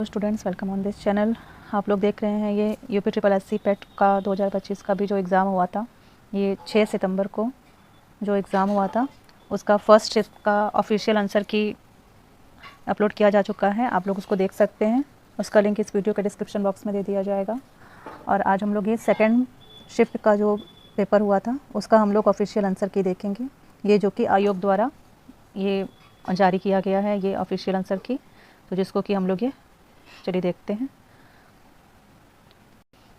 Students, welcome on this channel. आप लोग देख रहे हैं ये यूपी ट्रिपल एस सी पेट का 2025 का भी जो एग्ज़ाम हुआ था, ये 6 सितंबर को जो एग्ज़ाम हुआ था उसका फर्स्ट शिफ्ट का ऑफिशियल आंसर की अपलोड किया जा चुका है। आप लोग उसको देख सकते हैं, उसका लिंक इस वीडियो के डिस्क्रिप्शन बॉक्स में दे दिया जाएगा। और आज हम लोग ये सेकेंड शिफ्ट का जो पेपर हुआ था उसका हम लोग ऑफिशियल आंसर की देखेंगे, ये जो कि आयोग द्वारा ये जारी किया गया है, ये ऑफिशियल आंसर की, तो जिसको कि हम लोग ये चलिए देखते हैं।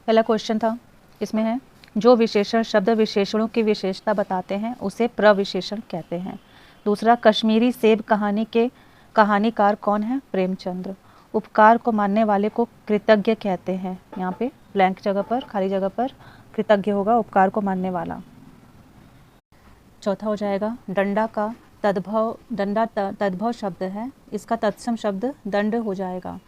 पहला क्वेश्चन था, इसमें है जो विशेषण शब्द विशेषणों की विशेषता बताते हैं उसे प्रविशेषण कहते हैं। दूसरा, कश्मीरी सेब कहानी के कहानीकार कौन है? प्रेमचंद्र। उपकार को मानने वाले को कृतज्ञ कहते हैं। यहाँ पे ब्लैंक जगह पर, खाली जगह पर कृतज्ञ होगा, उपकार को मानने वाला। चौथा हो जाएगा, डंडा का तद्भव, डंडा तद्भव शब्द है, इसका तत्सम शब्द दंड हो जाएगा।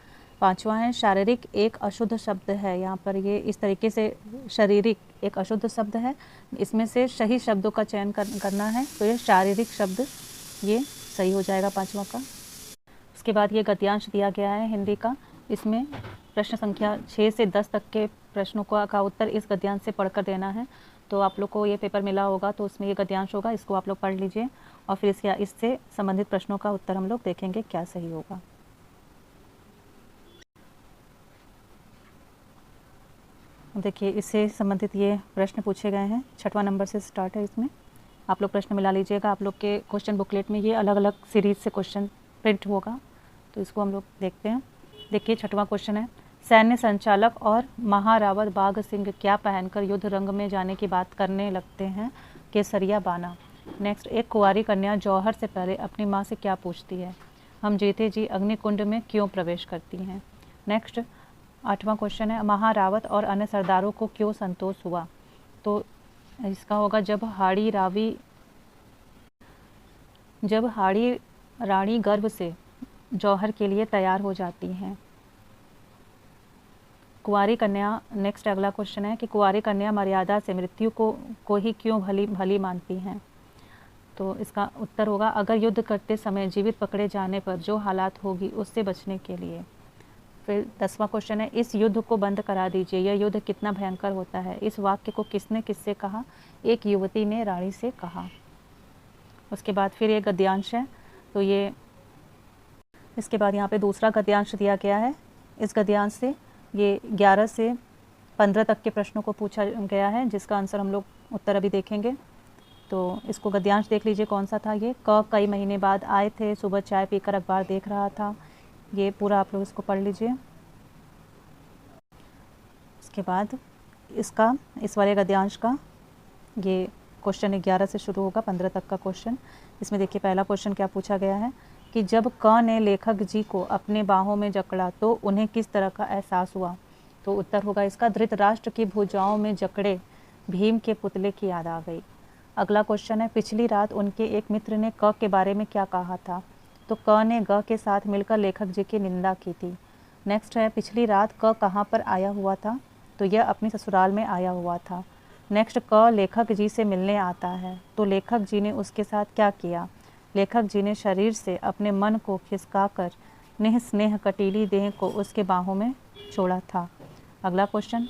पांचवा है, शारीरिक एक अशुद्ध शब्द है। यहाँ पर ये इस तरीके से शारीरिक एक अशुद्ध शब्द है, इसमें से सही शब्दों का चयन करना है, तो ये शारीरिक शब्द ये सही हो जाएगा पांचवा का। उसके बाद ये गद्यांश दिया गया है हिंदी का, इसमें प्रश्न संख्या 6 से 10 तक के प्रश्नों का उत्तर इस गद्यांश से पढ़कर देना है। तो आप लोग को ये पेपर मिला होगा तो उसमें ये गद्यांश होगा, इसको आप लोग पढ़ लीजिए और फिर इससे संबंधित प्रश्नों का उत्तर हम लोग देखेंगे क्या सही होगा। देखिए, इससे संबंधित ये प्रश्न पूछे गए हैं, 6वां नंबर से स्टार्ट है। इसमें आप लोग प्रश्न मिला लीजिएगा। आप लोग के क्वेश्चन बुकलेट में ये अलग अलग सीरीज से क्वेश्चन प्रिंट होगा, तो इसको हम लोग देखते हैं। देखिए, 6वां क्वेश्चन है, सैन्य संचालक और महारावत बाघ सिंह क्या पहनकर युद्ध रंग में जाने की बात करने लगते हैं? केसरिया बाना। नेक्स्ट, एक कुंवारी कन्या जौहर से पहले अपनी माँ से क्या पूछती है? हम जीते जी अग्निकुंड में क्यों प्रवेश करती हैं? नेक्स्ट, 8वां क्वेश्चन है, महारावत और अन्य सरदारों को क्यों संतोष हुआ? तो इसका होगा जब हाड़ी रानी गर्भ से जौहर के लिए तैयार हो जाती हैं। कुंवारी कन्या, नेक्स्ट अगला क्वेश्चन है कि कुंवारी कन्या मर्यादा से मृत्यु को ही क्यों भली मानती हैं? तो इसका उत्तर होगा अगर युद्ध करते समय जीवित पकड़े जाने पर जो हालात होगी उससे बचने के लिए। फिर 10वां क्वेश्चन है, इस युद्ध को बंद करा दीजिए, यह युद्ध कितना भयंकर होता है? इस वाक्य को किसने किससे कहा? एक युवती ने रानी से कहा। उसके बाद फिर ये गद्यांश है, तो ये इसके बाद यहाँ पे दूसरा गद्यांश दिया गया है। इस गद्यांश से ये 11 से 15 तक के प्रश्नों को पूछा गया है, जिसका आंसर हम लोग उत्तर अभी देखेंगे। तो इसको गद्यांश देख लीजिए कौन सा था ये। कई महीने बाद आए थे, सुबह चाय पीकर अखबार देख रहा था। ये पूरा आप लोग इसको पढ़ लीजिए। उसके बाद इस वाले गद्यांश का ये क्वेश्चन 11 से शुरू होगा, 15 तक का क्वेश्चन। इसमें देखिए, पहला क्वेश्चन क्या पूछा गया है कि जब क ने लेखक जी को अपने बाहों में जकड़ा तो उन्हें किस तरह का एहसास हुआ? तो उत्तर होगा इसका, धृतराष्ट्र की भुजाओं में जकड़े भीम के पुतले की याद आ गई। अगला क्वेश्चन है, पिछली रात उनके एक मित्र ने क के बारे में क्या कहा था? तो क ने ग के साथ मिलकर लेखक जी की निंदा की थी। नेक्स्ट है, पिछली रात क कहाँ पर आया हुआ था? तो यह अपनी ससुराल में आया हुआ था। नेक्स्ट, क लेखक जी से मिलने आता है, तो लेखक जी ने उसके साथ क्या किया? लेखक जी ने शरीर से अपने मन को खिसकाकर निःस्नेह कटीली देह को उसके बाहों में छोड़ा था। अगला क्वेश्चन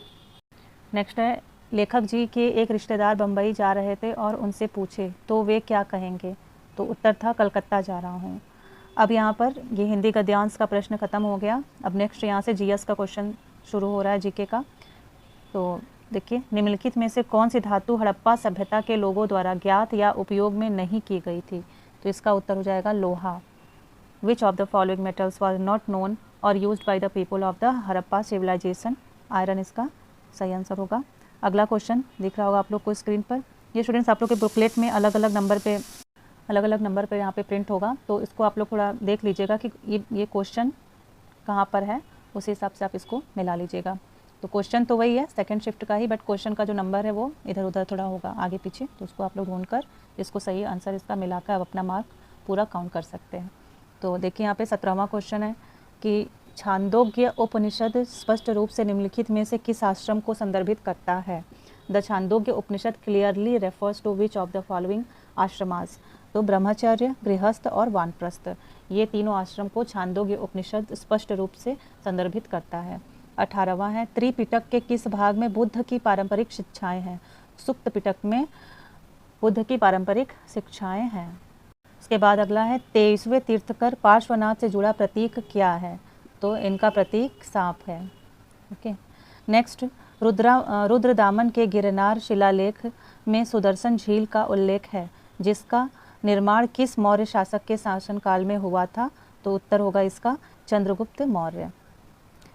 नेक्स्ट है, लेखक जी के एक रिश्तेदार बम्बई जा रहे थे और उनसे पूछे तो वे क्या कहेंगे? तो उत्तर था, कलकत्ता जा रहा हूँ। अब यहाँ पर ये हिंदी गद्यांश का प्रश्न खत्म हो गया। अब नेक्स्ट यहाँ से जीएस का क्वेश्चन शुरू हो रहा है, जीके का। तो देखिए, निम्नलिखित में से कौन सी धातु हड़प्पा सभ्यता के लोगों द्वारा ज्ञात या उपयोग में नहीं की गई थी? तो इसका उत्तर हो जाएगा लोहा। Which of the following metals was not known or used by the people of the Harappa civilisation? Iron इसका सही आंसर होगा। अगला क्वेश्चन दिख रहा होगा आप लोग को स्क्रीन पर। ये स्टूडेंट्स आप लोग के बुकलेट में अलग अलग नंबर पे यहाँ पे प्रिंट होगा, तो इसको आप लोग थोड़ा देख लीजिएगा कि ये क्वेश्चन कहाँ पर है, उसी हिसाब से आप इसको मिला लीजिएगा। तो क्वेश्चन तो वही है सेकंड शिफ्ट का ही, बट क्वेश्चन का जो नंबर है वो इधर उधर थोड़ा होगा आगे पीछे, तो उसको आप लोग ढूंढकर इसको सही आंसर इसका मिलाकर आप अपना मार्क पूरा काउंट कर सकते हैं। तो देखिए, यहाँ पे 17वां क्वेश्चन है कि छांदोग्य उपनिषद स्पष्ट रूप से निम्नलिखित में से किस आश्रम को संदर्भित करता है? The Chandogya Upanishad clearly refers to which of the following ashramas? तो ब्रह्मचर्य, गृहस्थ और वानप्रस्थ, ये तीनों आश्रम को छांदोग्य उपनिषद स्पष्ट रूप से संदर्भित करता है। 18वां है, त्रिपिटक के किस भाग में बुद्ध की पारंपरिक शिक्षाएं हैं? सुक्त पिटक में बुद्ध की पारंपरिक शिक्षाएं हैं। इसके बाद अगला है, 23वें तीर्थकर पार्श्वनाथ से जुड़ा प्रतीक क्या है? तो इनका प्रतीक सांप है। ओके, नेक्स्ट, रुद्रदामन के गिरनार शिलालेख में सुदर्शन झील का उल्लेख है, जिसका निर्माण किस मौर्य शासक के शासनकाल में हुआ था? तो उत्तर होगा इसका चंद्रगुप्त मौर्य।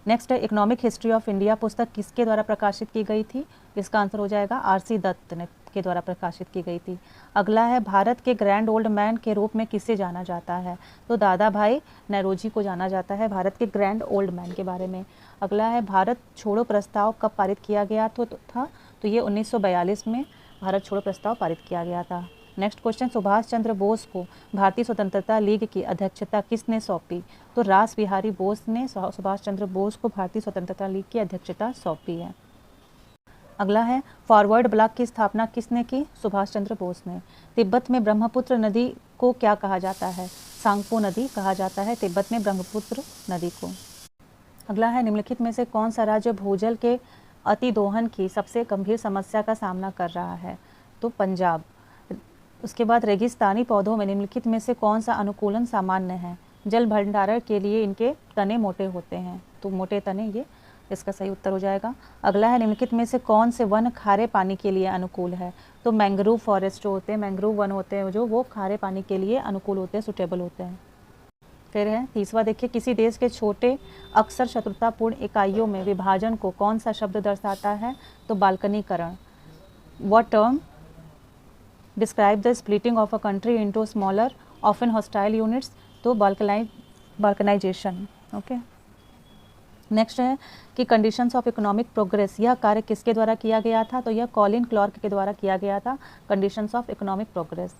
नेक्स्ट है, इकोनॉमिक हिस्ट्री ऑफ इंडिया पुस्तक किसके द्वारा प्रकाशित की गई थी? इसका आंसर हो जाएगा आर.सी. दत्त ने के द्वारा प्रकाशित की गई थी। अगला है, भारत के ग्रैंड ओल्ड मैन के रूप में किसे जाना जाता है? तो दादा भाई नौरोजी को जाना जाता है भारत के ग्रैंड ओल्ड मैन के बारे में। अगला है, भारत छोड़ो प्रस्ताव कब पारित किया गया था? तो ये 1942 में भारत छोड़ो प्रस्ताव पारित किया गया था। नेक्स्ट क्वेश्चन, सुभाष चंद्र बोस को भारतीय स्वतंत्रता लीग की अध्यक्षता किसने सौंपी? तो रास बिहारी बोस ने सुभाष चंद्र बोस को भारतीय स्वतंत्रता लीग की अध्यक्षता सौंपी है। अगला है, फॉरवर्ड ब्लॉक की स्थापना किसने की? सुभाष चंद्र बोस ने। तिब्बत में ब्रह्मपुत्र नदी को क्या कहा जाता है? सांगपो नदी कहा जाता है तिब्बत में ब्रह्मपुत्र नदी को। अगला है, निम्नलिखित में से कौन सा राज्य भूजल के अतिदोहन की सबसे गंभीर समस्या का सामना कर रहा है? तो पंजाब। उसके बाद, रेगिस्तानी पौधों में निम्नलिखित में से कौन सा अनुकूलन सामान्य है? जल भंडारण के लिए इनके तने मोटे होते हैं, तो मोटे तने ये इसका सही उत्तर हो जाएगा। अगला है, निम्नलिखित में से कौन से वन खारे पानी के लिए अनुकूल है? तो मैंग्रोव फॉरेस्ट जो होते हैं, मैंग्रोव वन होते हैं जो वो खारे पानी के लिए अनुकूल होते हैं, सुटेबल होते हैं। फिर है तीसरा, देखिए, किसी देश के छोटे अक्सर शत्रुतापूर्ण इकाइयों में विभाजन को कौन सा शब्द दर्शाता है? तो बाल्कनीकरण। What term describe the splitting of a country into smaller often hostile units? तो बाल्कनाइजेशन। ओके, नेक्स्ट है कि कंडीशंस ऑफ इकोनॉमिक प्रोग्रेस, यह कार्य किसके द्वारा किया गया था? तो यह कॉलिन क्लार्क के द्वारा किया गया था, कंडीशंस ऑफ इकोनॉमिक प्रोग्रेस।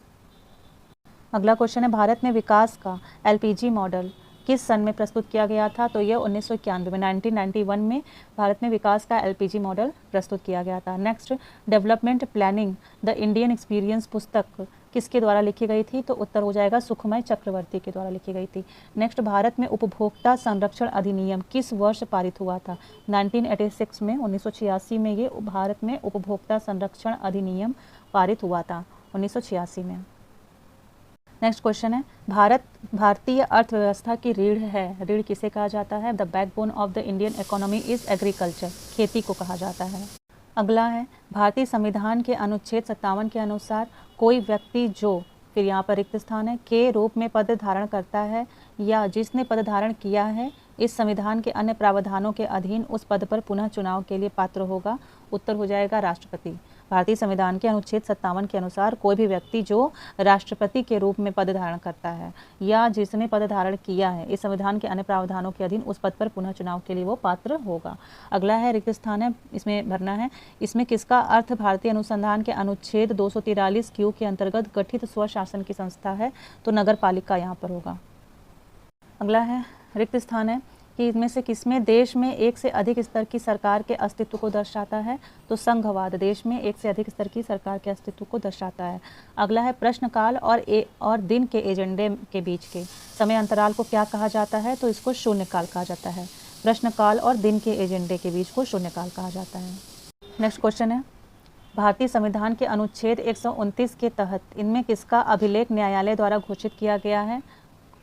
अगला क्वेश्चन है, भारत में विकास का एलपीजी मॉडल किस सन में प्रस्तुत किया गया था? तो यह 1991 में 1991 में भारत में विकास का एलपीजी मॉडल प्रस्तुत किया गया था। Next, development planning the Indian experience पुस्तक किसके द्वारा लिखी गई थी? तो उत्तर हो जाएगा सुखमय चक्रवर्ती के द्वारा लिखी गई थी। नेक्स्ट, भारत में उपभोक्ता संरक्षण अधिनियम किस वर्ष पारित हुआ था? 1986 में, 1986 में ये भारत में उपभोक्ता संरक्षण अधिनियम पारित हुआ था, 1986 में। नेक्स्ट क्वेश्चन है, भारतीय अर्थव्यवस्था की रीढ़ है, रीढ़ किसे कहा जाता है? The backbone of the Indian economy is agriculture, खेती को कहा जाता है। अगला है, भारतीय संविधान के अनुच्छेद 57 के अनुसार कोई व्यक्ति जो, फिर यहाँ पर रिक्त स्थान है, के रूप में पद धारण करता है या जिसने पद धारण किया है, इस संविधान के अन्य प्रावधानों के अधीन उस पद पर पुनः चुनाव के लिए पात्र होगा। उत्तर हो जाएगा राष्ट्रपति। भारतीय संविधान के अनुच्छेद 57 के अनुसार कोई भी व्यक्ति जो राष्ट्रपति के रूप में पद धारण करता है या जिसने पद धारण किया है, इस संविधान के अन्य प्रावधानों के अधीन उस पद पर पुनः चुनाव के लिए वो पात्र होगा। अगला है, रिक्त स्थान है, इसमें भरना है। इसमें किसका अर्थ भारतीय अनुसंधान के अनुच्छेद 243 क्यू के अंतर्गत गठित स्वशासन की संस्था है? तो नगर पालिका यहाँ पर होगा। अगला है, रिक्त स्थान है कि इनमें से किसमें देश में एक से अधिक स्तर की सरकार के अस्तित्व को दर्शाता है? तो संघवाद देश में एक से अधिक स्तर की सरकार के अस्तित्व को दर्शाता है। अगला है, प्रश्नकाल और दिन के एजेंडे के बीच के समय अंतराल को क्या कहा जाता है? तो इसको शून्यकाल कहा जाता है। प्रश्नकाल और दिन के एजेंडे के बीच को शून्यकाल कहा जाता है। नेक्स्ट क्वेश्चन है, भारतीय संविधान के अनुच्छेद 129 के तहत इनमें किसका अभिलेख न्यायालय द्वारा घोषित किया गया है?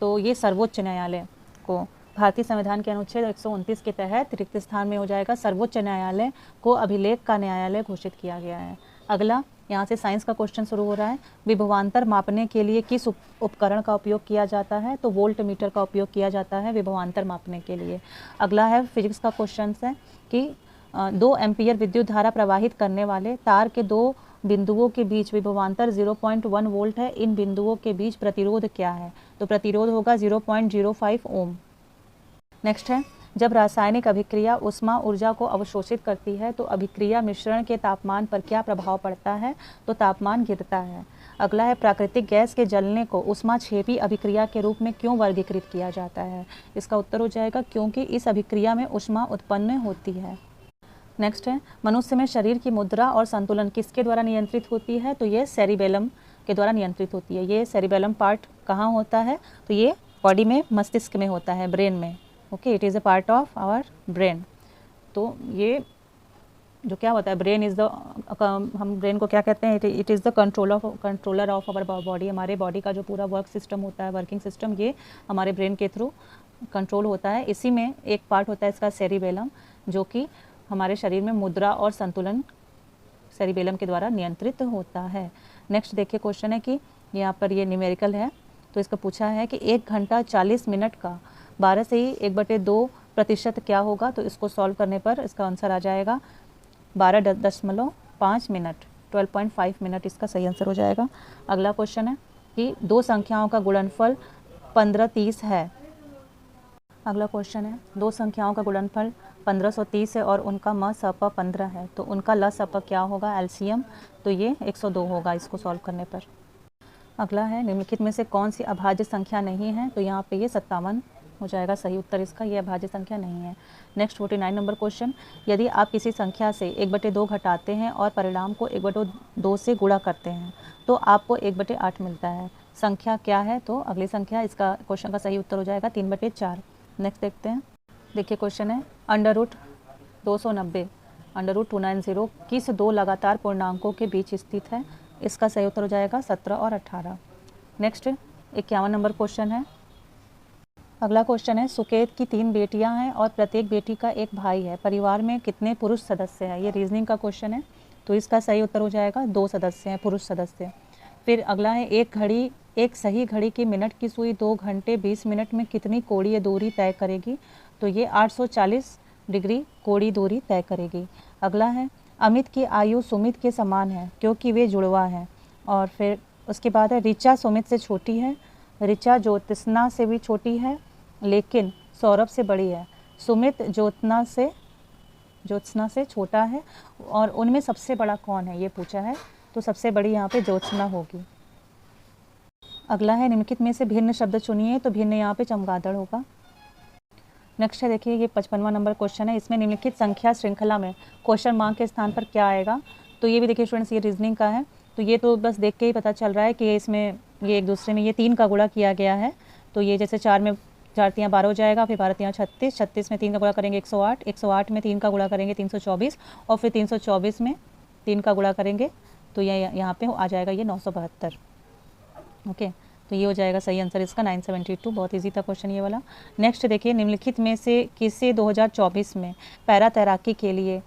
तो ये सर्वोच्च न्यायालय को, भारतीय संविधान के अनुच्छेद 129 के तहत रिक्त स्थान में हो जाएगा सर्वोच्च न्यायालय को अभिलेख का न्यायालय घोषित किया गया है। अगला, यहाँ से साइंस का क्वेश्चन शुरू हो रहा है। विभवांतर मापने के लिए किस उपकरण का उपयोग किया जाता है? तो वोल्ट मीटर का उपयोग किया जाता है विभवांतर मापने के लिए। अगला है, फिजिक्स का क्वेश्चन है कि 2 एम्पीयर विद्युत धारा प्रवाहित करने वाले तार के 2 बिंदुओं के बीच विभवांतर 0.1 वोल्ट है। इन बिंदुओं के बीच प्रतिरोध क्या है? तो प्रतिरोध होगा 0.05 ओम। नेक्स्ट है, जब रासायनिक अभिक्रिया उष्मा ऊर्जा को अवशोषित करती है तो अभिक्रिया मिश्रण के तापमान पर क्या प्रभाव पड़ता है? तो तापमान गिरता है। अगला है, प्राकृतिक गैस के जलने को उष्माक्षेपी अभिक्रिया के रूप में क्यों वर्गीकृत किया जाता है? इसका उत्तर हो जाएगा क्योंकि इस अभिक्रिया में उष्मा उत्पन्न होती है। नेक्स्ट है, मनुष्य में शरीर की मुद्रा और संतुलन किसके द्वारा नियंत्रित होती है? तो ये सेरिबेलम के द्वारा नियंत्रित होती है। ये सेरिबेलम पार्ट कहाँ होता है, तो ये बॉडी में, मस्तिष्क में होता है, ब्रेन में। Okay, it is a part of our brain. तो ये जो क्या होता है, ब्रेन इज़ द, हम ब्रेन को क्या कहते हैं, it is the controller of our body. हमारे बॉडी का जो पूरा वर्क सिस्टम होता है, वर्किंग सिस्टम, ये हमारे ब्रेन के थ्रू कंट्रोल होता है। इसी में एक पार्ट होता है इसका सेरिबेलम, जो कि हमारे शरीर में मुद्रा और संतुलन सेरिबेलम के द्वारा नियंत्रित होता है। नेक्स्ट देखिए क्वेश्चन है कि यहाँ पर ये न्यूमेरिकल है, तो इसका पूछा है कि 1 घंटा 40 मिनट का 12 से ही 1/2% क्या होगा। तो इसको सॉल्व करने पर इसका आंसर आ जाएगा 12.5 मिनट, 12.5 मिनट इसका सही आंसर हो जाएगा। अगला क्वेश्चन है कि दो संख्याओं का गुणनफल 1530 है। अगला क्वेश्चन है, दो संख्याओं का गुणनफल 1530 है और उनका म स प 15 है, तो उनका ल स प क्या होगा, एलसीएम, तो ये 102 होगा इसको सॉल्व करने पर। अगला है, निम्नलिखित में से कौन सी अभाज्य संख्या नहीं है, तो यहाँ पे ये 57 हो जाएगा सही उत्तर इसका, ये अभाज्य संख्या नहीं है। नेक्स्ट 49 नंबर क्वेश्चन, यदि आप किसी संख्या से 1/2 घटाते हैं और परिणाम को 1/2 से गुणा करते हैं तो आपको 1/8 मिलता है, संख्या क्या है, तो अगली संख्या, इसका क्वेश्चन का सही उत्तर हो जाएगा 3/4। नेक्स्ट देखते हैं, देखिए क्वेश्चन है, √290 √290 किस दो लगातार पूर्णांकों के बीच स्थित है, इसका सही उत्तर हो जाएगा 17 और 18। नेक्स्ट 51 नंबर क्वेश्चन है। अगला क्वेश्चन है, सुकेत की 3 बेटियां हैं और प्रत्येक बेटी का एक भाई है, परिवार में कितने पुरुष सदस्य हैं, ये रीजनिंग का क्वेश्चन है, तो इसका सही उत्तर हो जाएगा 2 सदस्य हैं, पुरुष सदस्य। फिर अगला है, एक सही घड़ी की मिनट की सुई 2 घंटे 20 मिनट में कितनी कोणीय दूरी तय करेगी, तो ये 840 डिग्री कोणीय दूरी तय करेगी। अगला है, अमित की आयु सुमित के समान है क्योंकि वे जुड़वा हैं। और फिर उसके बाद है, ऋचा सुमित से छोटी है, ऋचा ज्योत्सना से भी छोटी है लेकिन सौरभ से बड़ी है, सुमित ज्योत्सना से छोटा है और उनमें सबसे बड़ा कौन है, ये पूछा है, तो सबसे बड़ी यहाँ पे ज्योत्सना होगी। अगला है, निम्नलिखित में से भिन्न शब्द चुनिए, तो भिन्न यहाँ पे चमगादड़ होगा। नेक्स्ट है, देखिए ये 55वां नंबर क्वेश्चन है, इसमें निम्नलिखित संख्या श्रृंखला में क्वेश्चन मार्क के स्थान पर क्या आएगा, तो ये भी देखिए स्टूडेंट्स, ये रीजनिंग का है, तो ये तो बस देख के ही पता चल रहा है कि इसमें ये एक दूसरे में ये 3 का गुणा किया गया है, तो ये जैसे 4 में 4 तियाँ 12 हो जाएगा, फिर 12 तियाँ 36, 36 में 3 का गुणा करेंगे 108, 108 में 3 का गुणा करेंगे 324 और फिर 324 में 3 का गुणा करेंगे, तो ये यहाँ पे आ जाएगा ये 972। ओके, तो ये हो जाएगा सही आंसर इसका 972। बहुत इजी था क्वेश्चन ये वाला। नेक्स्ट देखिए, निम्नलिखित में से किसे 2024 में पैरा तैराकी के लिए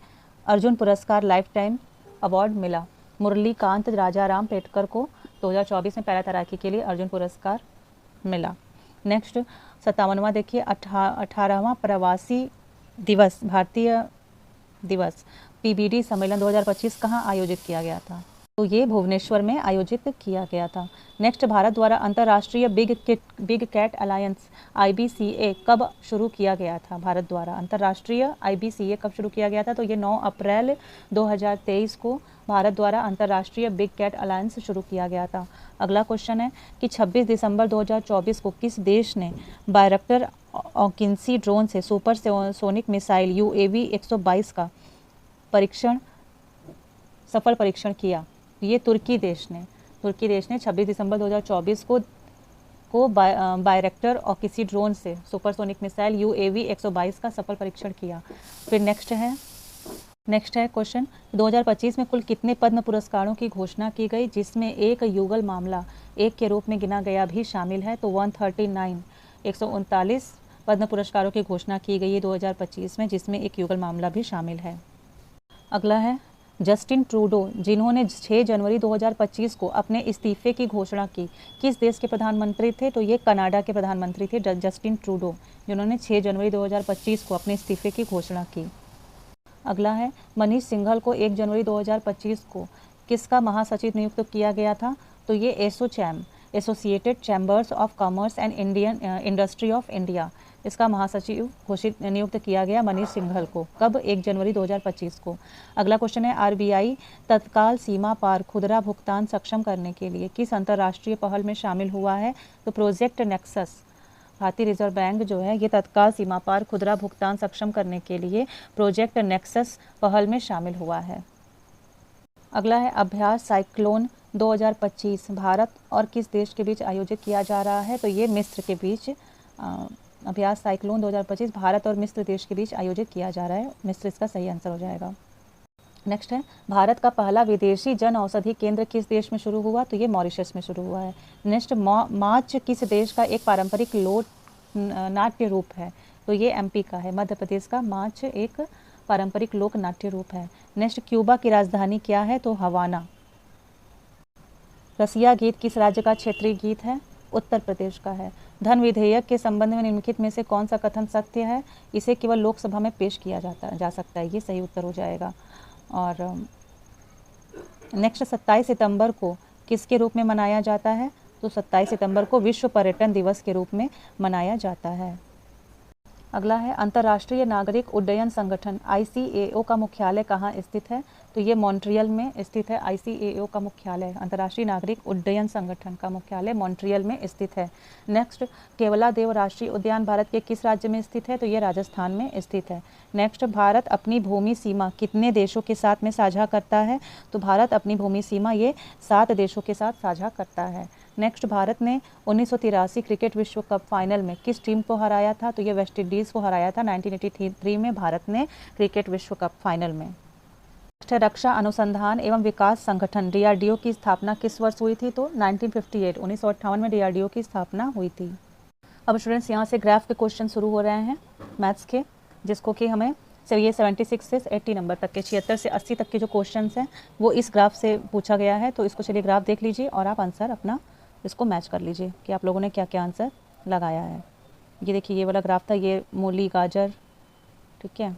अर्जुन पुरस्कार लाइफ टाइम अवार्ड मिला, मुरलीकांत राजाराम पेटकर को 2024 में पैरा तैराकी के लिए अर्जुन पुरस्कार मिला। नेक्स्ट 57वां देखिए, 18वां प्रवासी दिवस भारतीय दिवस PBD सम्मेलन 2025 कहाँ आयोजित किया गया था, तो ये भुवनेश्वर में आयोजित किया गया था। नेक्स्ट, भारत द्वारा अंतर्राष्ट्रीय बिग कैट अलायंस IBCA कब शुरू किया गया था, भारत द्वारा अंतर्राष्ट्रीय IBCA कब शुरू किया गया था, तो ये 9 अप्रैल 2023 को भारत द्वारा अंतर्राष्ट्रीय बिग कैट अलायंस शुरू किया गया था। अगला क्वेश्चन है कि 26 दिसंबर 2024 को किस देश ने बायरक्टर ऑकिंसी ड्रोन से सुपर सोनिक मिसाइल UAV 122 का सफल परीक्षण किया, ये तुर्की देश ने 26 दिसंबर 2024 को बायरक्टर ऑकिंसी ड्रोन से सुपरसोनिक मिसाइल UAV 122 का सफल परीक्षण किया। फिर नेक्स्ट है क्वेश्चन, 2025 में कुल कितने पद्म पुरस्कारों की घोषणा की गई जिसमें एक युगल मामला एक के रूप में गिना गया भी शामिल है, तो 139 पद्म पुरस्कारों की घोषणा की गई है 2025 में, जिसमें एक युगल मामला भी शामिल है। अगला है, जस्टिन ट्रूडो जिन्होंने 6 जनवरी 2025 को अपने इस्तीफे की घोषणा की, किस देश के प्रधानमंत्री थे, तो ये कनाडा के प्रधानमंत्री थे जस्टिन ट्रूडो, जिन्होंने 6 जनवरी 2025 को अपने इस्तीफे की घोषणा की। अगला है, मनीष सिंघल को 1 जनवरी 2025 को किसका महासचिव नियुक्त किया गया था, तो ये ASSOCHAM associated chambers of commerce and industry of India, इसका महासचिव नियुक्त किया गया मनीष सिंघल को, कब, 1 जनवरी 2025 को। अगला क्वेश्चन है, RBI तत्काल सीमा पार खुदरा भुगतान सक्षम करने के लिए किस अंतर्राष्ट्रीय पहल में शामिल हुआ है, तो प्रोजेक्ट नेक्सस। भारतीय रिजर्व बैंक जो है ये तत्काल सीमा पार खुदरा भुगतान सक्षम करने के लिए प्रोजेक्ट नेक्सस पहल में शामिल हुआ है। अगला है, अभ्यास साइक्लोन 2025 भारत और किस देश के बीच आयोजित किया जा रहा है? तो ये मिस्र के बीच अभ्यास साइक्लोन 2025 भारत और मिस्र देश के बीच आयोजित किया जा रहा है। मिस्र इसका सही आंसर हो जाएगा। नेक्स्ट है, भारत का पहला विदेशी जन औषधि केंद्र किस देश में शुरू हुआ? तो ये मॉरिशस में शुरू हुआ है। नेक्स्ट, माच किस देश का एक पारंपरिक लोक नाट्य रूप है? तो ये एमपी का है। मध्य प्रदेश का माच एक पारंपरिक लोक नाट्य रूप है। नेक्स्ट, क्यूबा की राजधानी क्या है? तो हवाना। रसिया गीत किस राज्य का क्षेत्रीय गीत है? उत्तर प्रदेश का है। धन विधेयक के संबंध में निम्नलिखित में से कौन सा कथन सत्य है? इसे केवल लोकसभा में पेश किया जा सकता है। ये सही उत्तर हो जाएगा। और नेक्स्ट, 27 सितंबर को किसके रूप में मनाया जाता है? तो 27 सितंबर को विश्व पर्यटन दिवस के रूप में मनाया जाता है। अगला है, अंतर्राष्ट्रीय नागरिक उड्डयन संगठन ICAO का मुख्यालय कहाँ स्थित है? तो ये मॉन्ट्रियल में स्थित है। ICAO का मुख्यालय, अंतर्राष्ट्रीय नागरिक उड्डयन संगठन का मुख्यालय मॉन्ट्रियल में स्थित है। नेक्स्ट, केवलादेव राष्ट्रीय उद्यान भारत के किस राज्य में स्थित है? तो ये राजस्थान में स्थित है। नेक्स्ट, भारत अपनी भूमि सीमा कितने देशों के साथ में साझा करता है? तो भारत अपनी भूमि सीमा ये 7 देशों के साथ साझा करता है। नेक्स्ट, भारत ने 1983 क्रिकेट विश्व कप फाइनल में किस टीम को हराया था? तो ये वेस्ट इंडीज़ को हराया था 1983 में भारत ने क्रिकेट विश्व कप फाइनल में। नेक्स्ट है, रक्षा अनुसंधान एवं विकास संगठन DRDO की स्थापना किस वर्ष हुई थी? तो 1958 1958 में DRDO की स्थापना हुई थी। अब स्टूडेंट्स, यहाँ से ग्राफ के क्वेश्चन शुरू हो रहे हैं मैथ्स के, जिसको कि हमें ये 76 से 80 नंबर तक के 76 से 80 तक के जो क्वेश्चंस हैं वो इस ग्राफ से पूछा गया है। तो इसको चलिए ग्राफ देख लीजिए और आप आंसर अपना इसको मैच कर लीजिए कि आप लोगों ने क्या क्या आंसर लगाया है। ये देखिए, ये वाला ग्राफ था, ये मूली गाजर, ठीक है,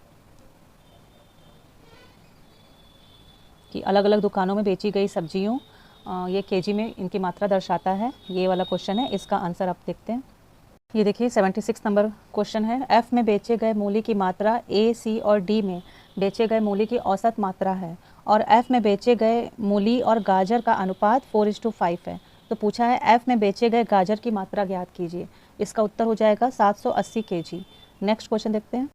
कि अलग अलग दुकानों में बेची गई सब्जियों, ये केजी में इनकी मात्रा दर्शाता है। ये वाला क्वेश्चन है, इसका आंसर आप देखते हैं। ये देखिए 76 नंबर क्वेश्चन है। F में बेचे गए मूली की मात्रा A, C और D में बेचे गए मूली की औसत मात्रा है और F में बेचे गए मूली और गाजर का अनुपात 4:5 है। तो पूछा है F में बेचे गए गाजर की मात्रा ज्ञात कीजिए। इसका उत्तर हो जाएगा 780 kg। नेक्स्ट क्वेश्चन देखते हैं।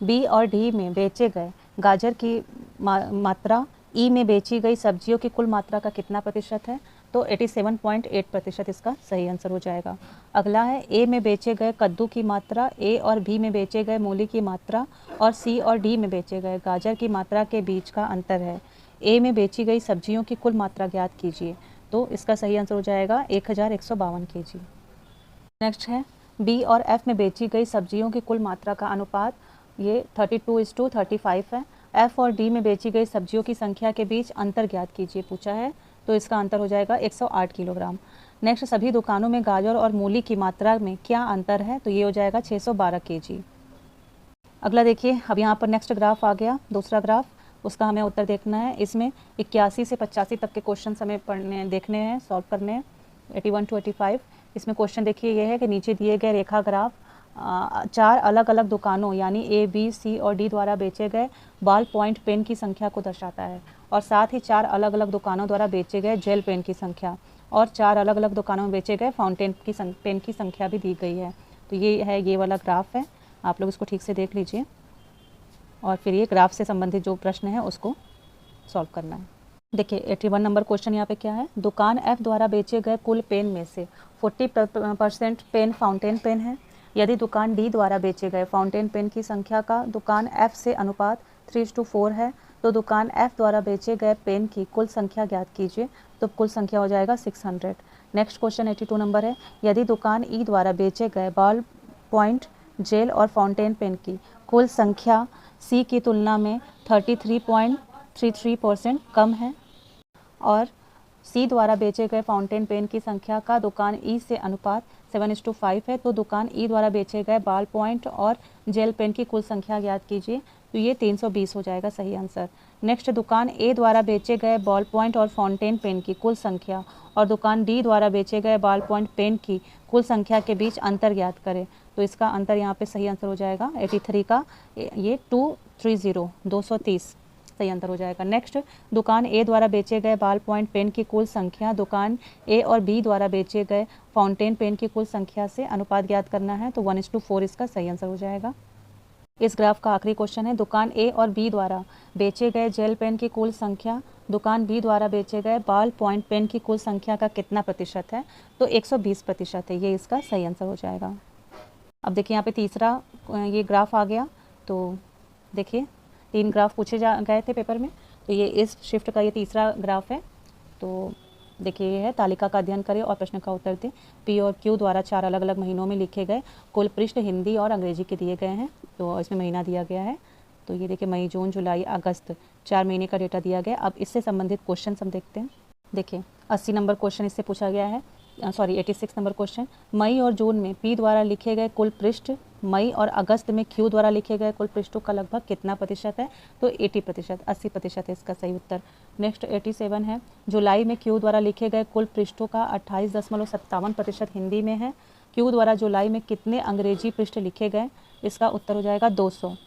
B और D में बेचे गए गाजर की मात्रा E में बेची गई सब्जियों की कुल मात्रा का कितना प्रतिशत है? तो 87.8% इसका सही आंसर हो जाएगा। अगला है, A में बेचे गए कद्दू की मात्रा, A और B में बेचे गए मूली की मात्रा और C और D में बेचे गए गाजर की मात्रा के बीच का अंतर है। A में बेची गई सब्जियों की कुल मात्रा ज्ञात कीजिए। तो इसका सही आंसर हो जाएगा 1152 kg। नेक्स्ट है, B और F में बेची गई सब्जियों की कुल मात्रा का अनुपात ये 32:35 है। F और D में बेची गई सब्जियों की संख्या के बीच अंतर ज्ञात कीजिए पूछा है। तो इसका अंतर हो जाएगा 108 किलोग्राम। नेक्स्ट, सभी दुकानों में गाजर और मूली की मात्रा में क्या अंतर है? तो ये हो जाएगा 612 kg। अगला देखिए, अब यहाँ पर नेक्स्ट ग्राफ आ गया, दूसरा ग्राफ, उसका हमें उत्तर देखना है। इसमें 81 से 85 तक के क्वेश्चन हमें देखने हैं, सॉल्व करने हैं, 81 to 85। इसमें क्वेश्चन देखिए ये है कि नीचे दिए गए रेखा ग्राफ 4 अलग अलग दुकानों यानी A, B, C और D द्वारा बेचे गए बॉल पॉइंट पेन की संख्या को दर्शाता है और साथ ही 4 अलग अलग दुकानों द्वारा बेचे गए जेल पेन की संख्या और 4 अलग अलग दुकानों में बेचे गए फाउंटेन की पेन की संख्या भी दी गई है। तो ये है, ये वाला ग्राफ है, आप लोग इसको ठीक से देख लीजिए और फिर ये ग्राफ से संबंधित जो प्रश्न है उसको सॉल्व करना है। देखिए 81 नंबर क्वेश्चन यहाँ पे क्या है, दुकान F द्वारा बेचे गए कुल पेन में से 40% पेन फाउंटेन पेन है। यदि दुकान D द्वारा बेचे गए फाउंटेन पेन की संख्या का दुकान F से अनुपात 3:4 है तो दुकान F द्वारा बेचे गए पेन की कुल संख्या ज्ञात कीजिए। तो कुल संख्या हो जाएगा 600। नेक्स्ट क्वेश्चन 82 नंबर है, यदि दुकान E द्वारा बेचे गए बॉल पॉइंट जेल और फाउंटेन पेन की कुल संख्या C की तुलना में 33.33% कम है और C द्वारा बेचे गए फाउंटेन पेन की संख्या का दुकान E से अनुपात 7:5 है तो दुकान E द्वारा बेचे गए बॉल पॉइंट और जेल पेन की कुल संख्या ज्ञात कीजिए। तो ये 320 हो जाएगा सही आंसर। नेक्स्ट, दुकान A द्वारा बेचे गए बॉल पॉइंट और फाउंटेन पेन की कुल संख्या और दुकान D द्वारा बेचे गए बॉल पॉइंट पेन की कुल संख्या के बीच अंतर ज्ञात करें। तो इसका अंतर यहाँ पे सही आंसर हो जाएगा 83 का ये 230 सही आंसर हो जाएगा। नेक्स्ट, दुकान A द्वारा बेचे गए बॉल पॉइंट पेन की कुल संख्या दुकान A और B द्वारा बेचे गए फाउंटेन पेन की कुल संख्या से अनुपात ज्ञात करना है। तो 1:4 इसका सही आंसर हो जाएगा। इस ग्राफ का आखिरी क्वेश्चन है, दुकान ए और बी द्वारा बेचे गए जेल पेन की कुल संख्या दुकान बी द्वारा बेचे गए बॉल पॉइंट पेन की कुल संख्या का कितना प्रतिशत है? तो 120% है, ये इसका सही आंसर हो जाएगा। अब देखिए यहाँ पे तीसरा ये ग्राफ आ गया। तो देखिए 3 ग्राफ पूछे गए थे पेपर में, तो ये इस शिफ्ट का ये तीसरा ग्राफ है। तो देखिए ये है, तालिका का अध्ययन करें और प्रश्न का उत्तर दें। पी और क्यू द्वारा 4 अलग अलग महीनों में लिखे गए कुल पृष्ठ हिंदी और अंग्रेजी के दिए गए हैं। तो इसमें महीना दिया गया है, तो ये देखिए मई, जून, जुलाई, अगस्त 4 महीने का डेटा दिया गया। अब इससे संबंधित क्वेश्चन हम देखते हैं। देखिए 80 नंबर क्वेश्चन इससे पूछा गया है, 86 नंबर क्वेश्चन, मई और जून में पी द्वारा लिखे गए कुल पृष्ठ मई और अगस्त में क्यू द्वारा लिखे गए कुल पृष्ठों का लगभग कितना प्रतिशत है? तो 80%, 80% है इसका सही उत्तर। नेक्स्ट 87 है, जुलाई में क्यू द्वारा लिखे गए कुल पृष्ठों का 28.57% हिंदी में है। क्यू द्वारा जुलाई में कितने अंग्रेजी पृष्ठ लिखे गए? इसका उत्तर हो जाएगा 200।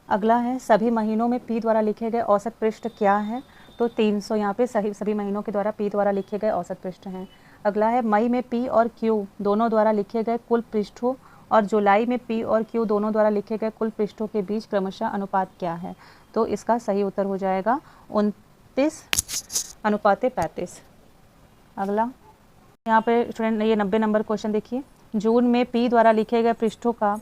अगला है, सभी महीनों में पी द्वारा लिखे गए औसत पृष्ठ क्या है? तो 300 यहाँ पे सभी महीनों के द्वारा पी द्वारा लिखे गए औसत पृष्ठ हैं। अगला है, मई में पी और क्यू दोनों द्वारा लिखे गए कुल पृष्ठों और जुलाई में पी और क्यू दोनों द्वारा लिखे गए कुल पृष्ठों के बीच क्रमशः अनुपात क्या है? तो इसका सही उत्तर हो जाएगा 29:35। अगला यहाँ पे स्टूडेंट ये 90 नंबर क्वेश्चन देखिए, जून में पी द्वारा लिखे गए पृष्ठों का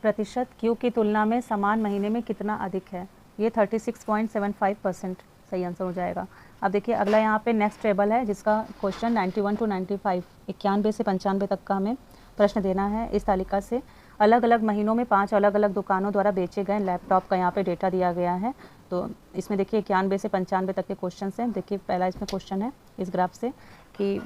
प्रतिशत क्यू की तुलना में समान महीने में कितना अधिक है? ये 36.75% सही आंसर हो जाएगा। अब देखिए अगला यहाँ पे नेक्स्ट टेबल है, जिसका क्वेश्चन 91 to 95, 91 से 95 तक का हमें प्रश्न देना है। इस तालिका से अलग अलग महीनों में 5 अलग अलग दुकानों द्वारा बेचे गए लैपटॉप का यहाँ पे डेटा दिया गया है। तो इसमें देखिए 91 से 95 तक के क्वेश्चन हैं। देखिए पहला इसमें क्वेश्चन है इस ग्राफ से कि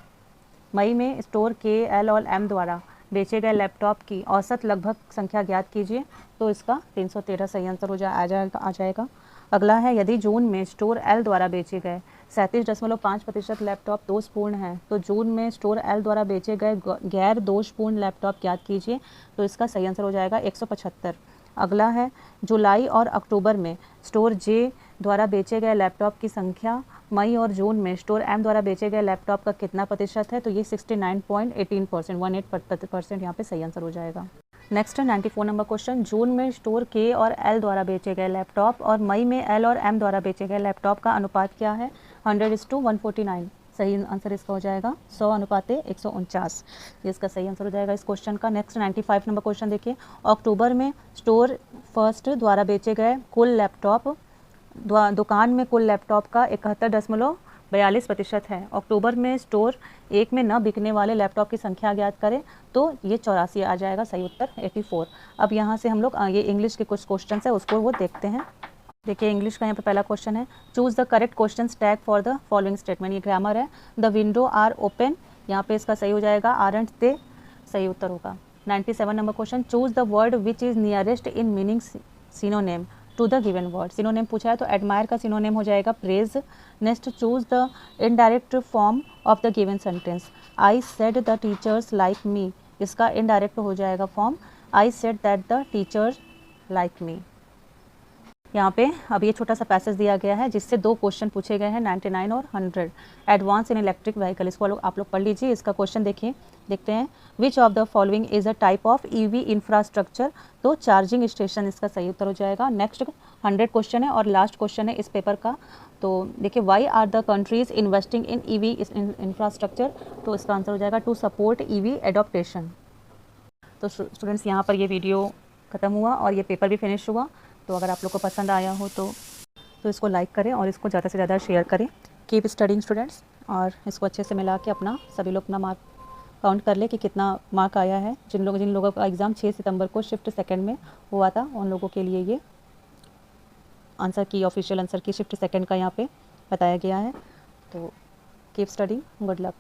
मई में स्टोर के, एल और एम द्वारा बेचे गए लैपटॉप की औसत लगभग संख्या ज्ञात कीजिए। तो इसका 313 सही आंसर आ जाएगा। अगला है, यदि जून में स्टोर एल द्वारा बेचे गए 37.5% लैपटॉप दोषपूर्ण हैं, तो जून में स्टोर एल द्वारा बेचे गए गैर दोषपूर्ण लैपटॉप ज्ञात कीजिए। तो इसका सही आंसर हो जाएगा 175। अगला है, जुलाई और अक्टूबर में स्टोर जे द्वारा बेचे गए लैपटॉप की संख्या मई और जून में स्टोर एम द्वारा बेचे गए लैपटॉप का कितना प्रतिशत है? तो ये 69.18%, 18% यहाँ पे सही आंसर हो जाएगा। नेक्स्ट है 94 नंबर क्वेश्चन, जून में स्टोर के और एल द्वारा बेचे गए लैपटॉप और मई में एल और एम द्वारा बेचे गए लैपटॉप का अनुपात क्या है? 100:149 सही आंसर इसका हो जाएगा 100:149, ये इसका सही आंसर हो जाएगा इस क्वेश्चन का। नेक्स्ट 95 नंबर क्वेश्चन देखिए, अक्टूबर में स्टोर फर्स्ट द्वारा बेचे गए कुल लैपटॉप दुकान में कुल लैपटॉप का 71.42% है। अक्टूबर में स्टोर एक में न बिकने वाले लैपटॉप की संख्या ज्ञात करें। तो ये 84 आ जाएगा सही उत्तर 84। अब यहाँ से हम लोग ये इंग्लिश के कुछ क्वेश्चन है उसको वो देखते हैं। देखिए इंग्लिश का यहाँ पे पहला क्वेश्चन है, choose the correct question tag for the following statement. ये ग्रामर है। द विंडो आर ओपन, यहाँ पे इसका सही हो जाएगा आरंट दे, सही उत्तर होगा। 97 number question, choose the word which is nearest in meaning synonym to the given word. Synonym पूछा है तो एडमायर का सिनोनेम हो जाएगा praise. Next, choose the indirect form of the given sentence. I said the teachers like me, इसका indirect हो जाएगा form I said that the teacher like me. यहाँ पे अब ये छोटा सा पैसेज दिया गया है जिससे 2 क्वेश्चन पूछे गए हैं 99 और 100। एडवांस इन इलेक्ट्रिक व्हीकल, इसको आप लोग पढ़ लीजिए। इसका क्वेश्चन देखते हैं, विच of the following is a type of EV infrastructure. तो चार्जिंग स्टेशन इसका सही उत्तर हो जाएगा। नेक्स्ट 100 क्वेश्चन है और लास्ट क्वेश्चन है इस पेपर का। तो देखिए, why are the countries investing in EV infrastructure. तो इसका आंसर हो जाएगा टू सपोर्ट ईवी एडॉप्टेशन। तो स्टूडेंट्स यहाँ पर ये वीडियो ख़त्म हुआ और ये पेपर भी फिनिश हुआ। तो अगर आप लोग को पसंद आया हो तो इसको लाइक करें और इसको ज़्यादा से ज़्यादा शेयर करें। कीप स्टडिंग स्टूडेंट्स, और इसको अच्छे से मिला के अपना सभी लोग अपना मार्क काउंट कर ले कि कितना मार्क आया है। जिन लोगों का एग्ज़ाम 6 सितंबर को शिफ्ट सेकंड में हुआ था उन लोगों के लिए ये आंसर की ऑफिशियल आंसर की शिफ्ट सेकंड का यहाँ पे बताया गया है। तो कीप स्टडिंग, गुड लक।